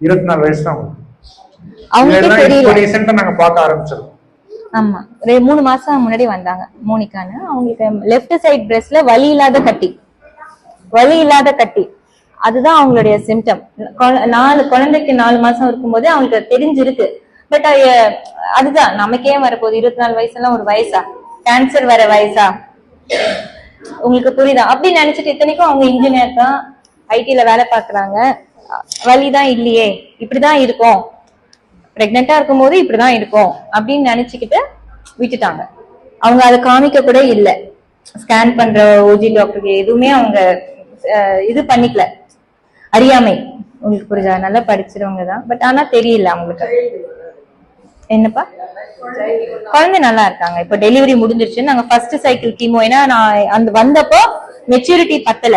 24 வயசு தான் அவங்களுக்கு தெரியல. ரீசெண்டா நாங்க பார்க்க ஆரம்பிச்சிருக்கோம். ஆமா, 3 மாசம் முன்னாடி வந்தாங்க மோனிகான்னு. அவங்களுக்கு லெஃப்ட் சைட் பிரஸ்ட்ல வலி இல்லாத கட்டி, அதுதான் அவங்களுடைய சிம்டம். குழந்தைக்கு 4 மாசம் இருக்கும்போதே அவங்களுக்கு தெரிஞ்சிருக்கு. பட் அதுதான் நமக்கே வரப்போகுது. 24 வயசுலாம் ஒரு வயசா? கேன்சர் வர வயசா? உங்களுக்கு புரியுதா? அப்படின்னு நினைச்சிட்டு, இத்தனைக்கும் அவங்க இன்ஜினியர் தான், ஐடில வேலை பாக்குறாங்க. வலிதான் இல்லையே, இப்படிதான் இருக்கும், பிரெக்னெண்டா இருக்கும் போது இப்படிதான் இருக்கும் அப்படின்னு நினைச்சுக்கிட்டு விட்டுட்டாங்க. அவங்க அதை காமிக்க கூட இல்லை. ஸ்கேன் பண்ற ஓஜி டாக்டருக்கு எதுவுமே அவங்க இது பண்ணிக்கல. அறியாமை. உங்களுக்கு புரியுதா? நல்லா படிச்சிருவங்க தான், பட் ஆனா தெரியல அவங்களுக்கு. என்னப்பா? குழந்தை நல்லா இருக்காங்க. இப்ப டெலிவரி முடிஞ்சிருச்சு. நாங்க ஃபர்ஸ்ட் சைக்கிள் கீமோ, ஏன்னா நான் அந்த வந்தப்போ மெச்சூரிட்டி பத்தல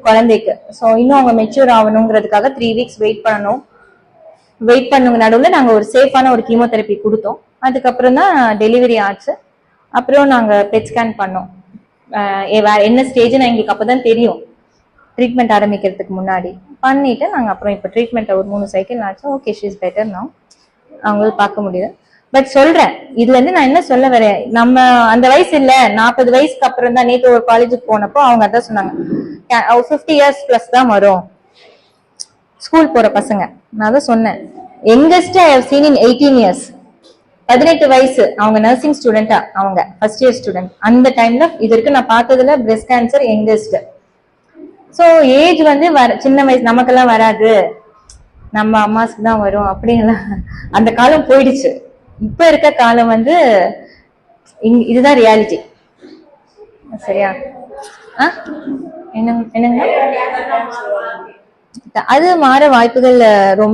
குழந்தைக்கு. சோ இன்னும் அவங்க மெச்சூர் ஆகணுங்கிறதுக்காக 3 வீக்ஸ் வெயிட் பண்ணுங்க. நடுவுல நாங்க ஒரு சேஃபான ஒரு கீமோதெரப்பி கொடுத்தோம். அதுக்கப்புறம் தான் டெலிவரி ஆச்சு. அப்புறம் நாங்க பெட் ஸ்கேன் பண்ணோம். வேற என்ன ஸ்டேஜ்னு எங்களுக்கு அப்பதான் தெரியும், ட்ரீட்மெண்ட் ஆரம்பிக்கிறதுக்கு முன்னாடி. பண்ணிட்டு நாங்க அப்புறம் இப்ப ட்ரீட்மெண்ட் ஒரு 3 சைக்கிள் ஆச்சு. Okay, she is better now. அவங்களுக்கு பார்க்க முடியுது. பட் சொல்றேன், இதுல இருந்து நான் என்ன சொல்ல வரேன், நம்ம அந்த வயசு இல்ல, 40 வயசுக்கு அப்புறம் தான். நேற்று ஒரு காலேஜுக்கு போனப்போ அவங்க அதான் சொன்னாங்க, 50 இயர்ஸ் பிளஸ் தான் வரும் ஸ்கூல் போற பசங்க. நான் தான் சொன்னேன், youngest I have seen in 18 years. 18 வயசு. அவங்க நர்சிங் ஸ்டூடெண்டா, அவங்க ஃபர்ஸ்ட் இயர் ஸ்டூடெண்ட். அந்த டைம்ல இது இருக்கு நான் பார்த்ததுல breast cancer youngest. So age வந்து சின்ன வயசு நமக்கெல்லாம் வராது, நம்ம அம்மாஸ்க்கு தான் வரும் அப்படிங்களா? அந்த காலம் போயிடுச்சு. இப்ப இருக்க காலம் வந்து இதுதான் ரியாலிட்டி. சரியா? என்னங்க? அது மாற வாய்ப்புகள் ரொம்ப